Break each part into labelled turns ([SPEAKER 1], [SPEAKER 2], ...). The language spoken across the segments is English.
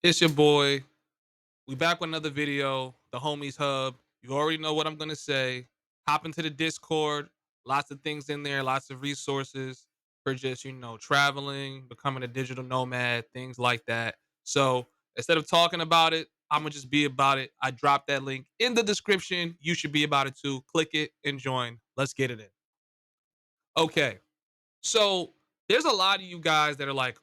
[SPEAKER 1] It's your boy. We back with another video, the Homies Hub. You already know what I'm gonna say. Hop into the Discord. Lots of things in there, lots of resources for just, traveling, becoming a digital nomad, things like that. So instead of talking about it, I'm gonna just be about it. I dropped that link in the description. You should be about it too. Click it and join. Let's get it in. Okay. So there's a lot of you guys that are like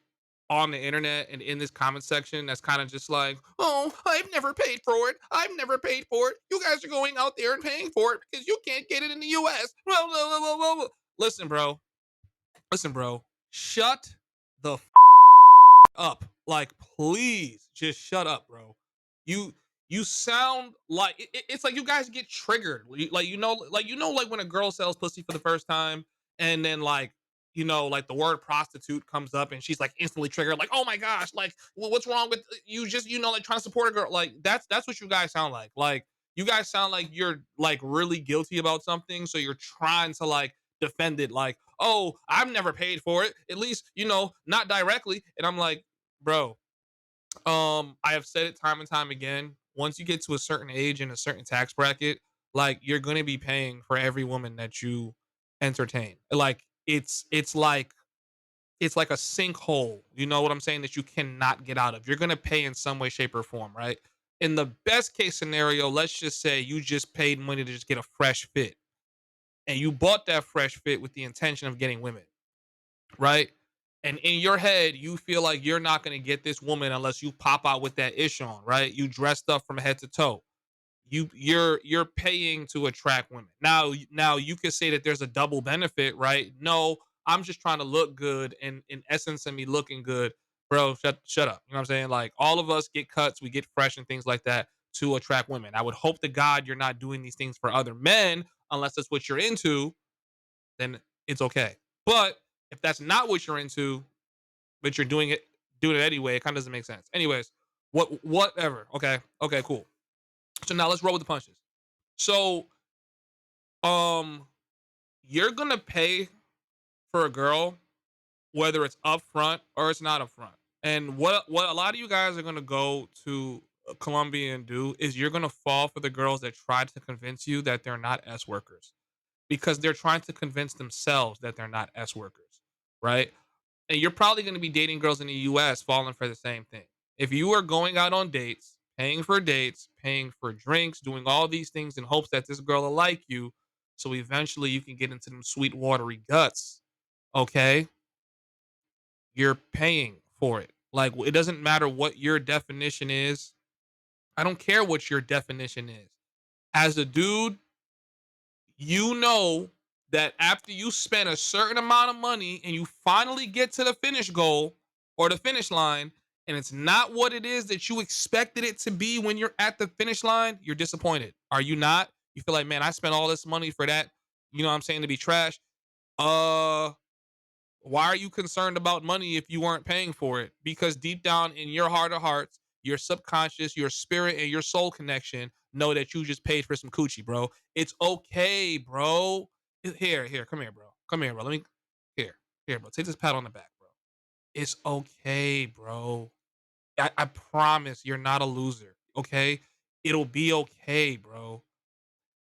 [SPEAKER 1] on the internet and in this comment section that's kind of just like, oh, I've never paid for it. I've never paid for it. You guys are going out there and paying for it because you can't get it in the US. Blah, blah, blah, blah, blah, blah. Listen, bro. Listen, bro. Shut the up. Like, please just shut up, bro. You you sound like it's like you guys get triggered. Like when a girl sells pussy for the first time, and then like the word prostitute comes up, and she's like instantly triggered. Like, oh my gosh, like what's wrong with you? Just like trying to support a girl. Like that's what you guys sound like. Like you guys sound like you're like really guilty about something, so you're trying to like defend it. Like, oh, I've never paid for it. At least not directly. And I'm like, bro, I have said it time and time again. Once you get to a certain age and a certain tax bracket, like you're gonna be paying for every woman that you entertain. Like it's like a sinkhole. You know what I'm saying? That you cannot get out of. You're gonna pay in some way, shape, or form, right? In the best case scenario, let's just say you just paid money to just get a fresh fit, and you bought that fresh fit with the intention of getting women, right? And in your head, you feel like you're not going to get this woman unless you pop out with that ish on, right? You dressed up from head to toe. You're paying to attract women. Now you could say that there's a double benefit, right? No, I'm just trying to look good, and in essence of me looking good, bro, shut up. You know what I'm saying? Like all of us get cuts, we get fresh and things like that to attract women. I would hope to God you're not doing these things for other men unless that's what you're into, then it's okay. But if that's not what you're into, but you're doing it anyway, it kind of doesn't make sense. Anyways, whatever. Okay. Okay, cool. So now let's roll with the punches. So um you're gonna pay for a girl whether it's upfront or it's not upfront. And what a lot of you guys are gonna go to Colombia and do is you're gonna fall for the girls that try to convince you that they're not S workers because they're trying to convince themselves that they're not S workers, right? And you're probably going to be dating girls in the US falling for the same thing. If you are going out on dates, paying for drinks, doing all these things in hopes that this girl will like you, so eventually you can get into them sweet watery guts, okay? You're paying for it. Like it doesn't matter what your definition is. I don't care what your definition is. As a dude, you know that after you spend a certain amount of money and you finally get to the finish goal or the finish line, and it's not what it is that you expected it to be when you're at the finish line, you're disappointed. Are you not? You feel like, man, I spent all this money for that, you know what I'm saying, to be trash. Uh, why are you concerned about money if you weren't paying for it? Because deep down in your heart of hearts, your subconscious, your spirit, and your soul connection know that you just paid for some coochie, bro. It's okay, bro. Here, come here, bro. Come here, bro. Here, bro. Take this pat on the back, bro. It's okay, bro. I promise you're not a loser. Okay, it'll be okay, bro.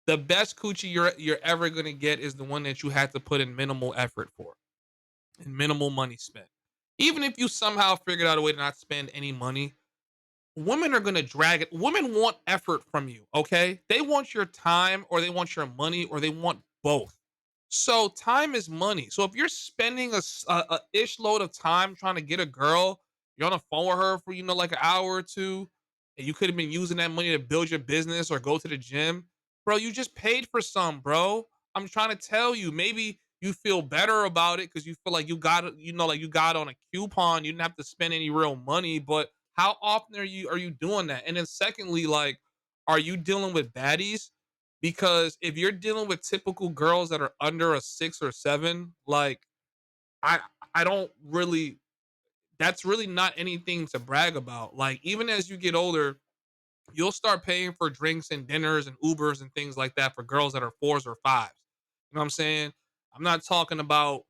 [SPEAKER 1] The best coochie you're ever gonna get is the one that you had to put in minimal effort for and minimal money spent. Even if you somehow figured out a way to not spend any money, women are going to drag it. Women want effort from you, okay? They want your time or they want your money or they want both. So time is money. So if you're spending a ish load of time trying to get a girl, you're on the phone with her for like an hour or two, and you could have been using that money to build your business or go to the gym, bro. You just paid for some, bro. I'm trying to tell you, maybe you feel better about it because you feel like like you got on a coupon. You didn't have to spend any real money, but how often are you doing that? And then secondly, like, are you dealing with baddies? Because if you're dealing with typical girls that are under a 6 or 7, like I I don't really that's really not anything to brag about. Like even as you get older, you'll start paying for drinks and dinners and Ubers and things like that for girls that are 4s or 5s. You know what I'm saying? I'm not talking about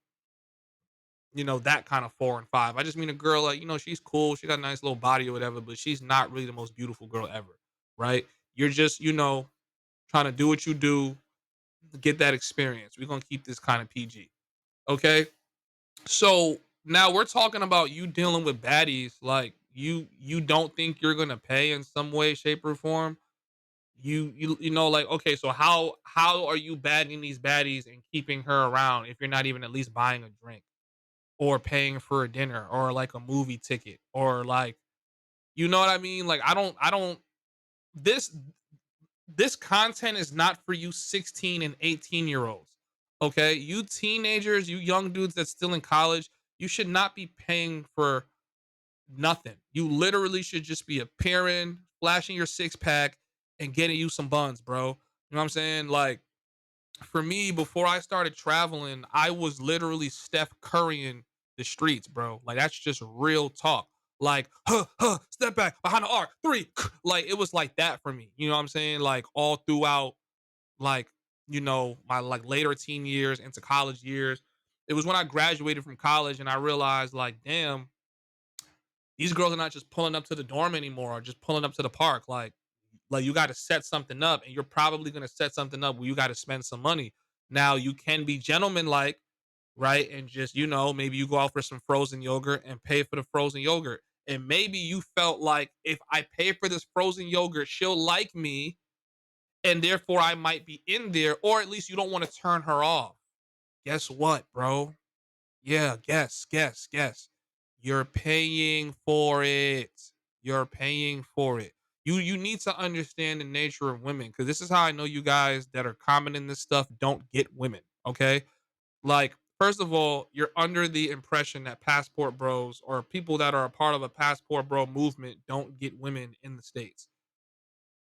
[SPEAKER 1] that kind of 4 and 5. I just mean a girl like, she's cool, she got a nice little body or whatever, but she's not really the most beautiful girl ever, right? You're just, trying to do what you do, get that experience. We're gonna keep this kind of PG. Okay. So now we're talking about you dealing with baddies, like you don't think you're gonna pay in some way, shape, or form. Like, okay, so how are you bagging these baddies and keeping her around if you're not even at least buying a drink or paying for a dinner or like a movie ticket or like, you know what I mean? Like I don't this this content is not for you 16 and 18-year olds. Okay? You teenagers, you young dudes that's still in college, you should not be paying for nothing. You literally should just be appearing, flashing your six pack, and getting you some buns, bro. You know what I'm saying? Like, for me, before I started traveling, I was literally Steph Currying the streets, bro. Like, that's just real talk. Like, step back behind the arc, three. Like, it was like that for me. You know what I'm saying? Like, all throughout, like, my like later teen years into college years. It was when I graduated from college and I realized, like, damn, these girls are not just pulling up to the dorm anymore or just pulling up to the park. Like you got to set something up, and you're probably going to set something up where you got to spend some money. Now you can be gentleman like, right? And just, maybe you go out for some frozen yogurt and pay for the frozen yogurt. And maybe you felt like if I pay for this frozen yogurt, she'll like me and therefore I might be in there, or at least you don't want to turn her off. Guess what, bro? Yeah, guess. You're paying for it. You're paying for it. You need to understand the nature of women, because this is how I know you guys that are commenting this stuff don't get women. Okay, like, first of all, you're under the impression that passport bros or people that are a part of a passport bro movement don't get women in the states.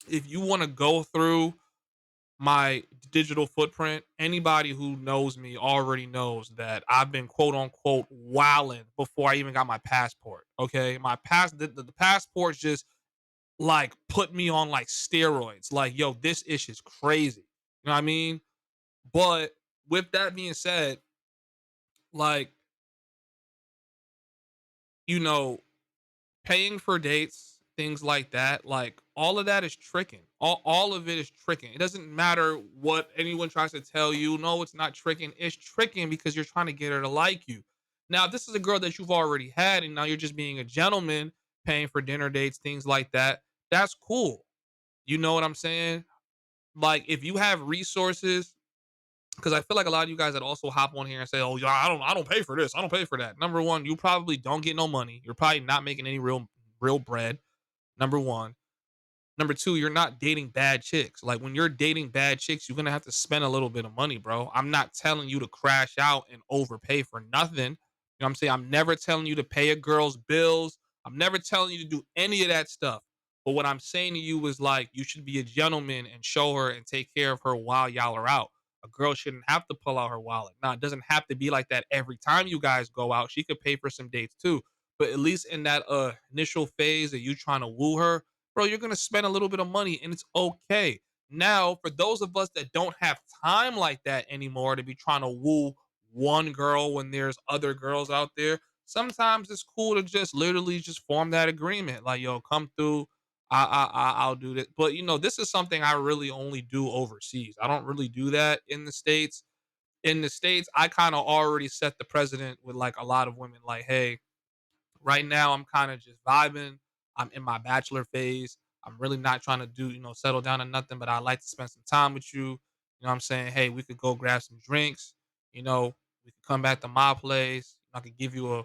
[SPEAKER 1] If you want to go through my digital footprint, anybody who knows me already knows that I've been quote unquote wilding before I even got my passport. Okay. The passports just like put me on like steroids. Like, yo, this ish is crazy. You know what I mean? But with that being said, like, you know, paying for dates, things like that, like all of that is tricking. All of it is tricking. It doesn't matter what anyone tries to tell you. No, it's not tricking. It's tricking because you're trying to get her to like you. Now, if this is a girl that you've already had and now you're just being a gentleman, paying for dinner dates, things like that, that's cool. You know what I'm saying? Like, if you have resources, because I feel like a lot of you guys that also hop on here and say, "Oh, yeah, I don't pay for this. I don't pay for that." Number one, you probably don't get no money. You're probably not making any real bread. Number one. Number two, you're not dating bad chicks. Like, when you're dating bad chicks, you're gonna have to spend a little bit of money, bro. I'm not telling you to crash out and overpay for nothing. You know what I'm saying? I'm never telling you to pay a girl's bills. I'm never telling you to do any of that stuff. But what I'm saying to you is, like, you should be a gentleman and show her and take care of her while y'all are out. A girl shouldn't have to pull out her wallet. Now, it doesn't have to be like that every time you guys go out. She could pay for some dates too. But at least in that initial phase of you trying to woo her, bro, you're gonna spend a little bit of money and it's okay. Now, for those of us that don't have time like that anymore to be trying to woo one girl when there's other girls out there, sometimes it's cool to just literally just form that agreement. Like, yo, come through. I'll do this. But this is something I really only do overseas. I don't really do that in the States. In the States, I kind of already set the precedent with like a lot of women, like, hey, right now, I'm kind of just vibing. I'm in my bachelor phase. I'm really not trying to do, settle down or nothing, but I like to spend some time with you. You know what I'm saying? Hey, we could go grab some drinks. You know, we could come back to my place. I could give you a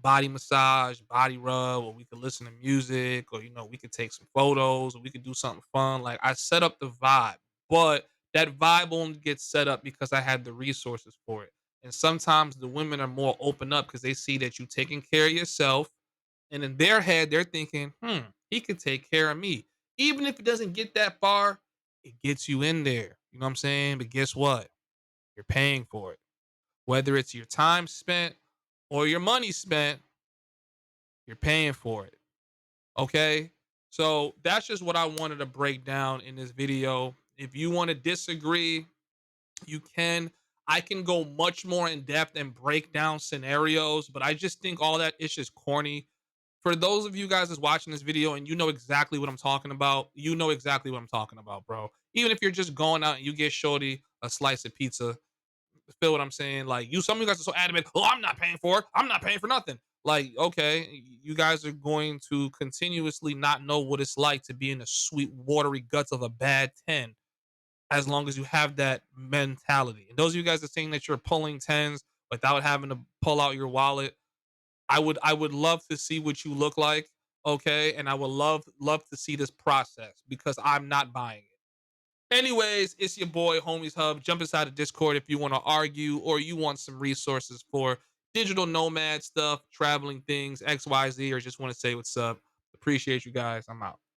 [SPEAKER 1] body massage, body rub, or we could listen to music, or we could take some photos, or we could do something fun. Like, I set up the vibe, but that vibe only gets set up because I had the resources for it. And sometimes the women are more open up because they see that you taking care of yourself, and in their head they're thinking, he could take care of me. Even if it doesn't get that far, it gets you in there. You know what I'm saying? But guess what? You're paying for it. Whether it's your time spent or your money spent, you're paying for it. Okay. So that's just what I wanted to break down in this video. If you want to disagree, you can. I can go much more in depth and break down scenarios, but I just think all that is just corny. For those of you guys that's watching this video and you know exactly what I'm talking about, you know exactly what I'm talking about, bro. Even if you're just going out and you get shorty a slice of pizza, feel what I'm saying? Like some of you guys are so adamant, oh, I'm not paying for it. I'm not paying for nothing. Like, okay, you guys are going to continuously not know what it's like to be in the sweet, watery guts of a bad 10 as long as you have that mentality. And those of you guys that are saying that you're pulling tens without having to pull out your wallet, I would love to see what you look like, okay? And I would love to see this process because I'm not buying it. Anyways, it's your boy Homies Hub. Jump inside the Discord if you want to argue or you want some resources for digital nomad stuff, traveling things, XYZ, or just want to say what's up. Appreciate you guys. I'm out.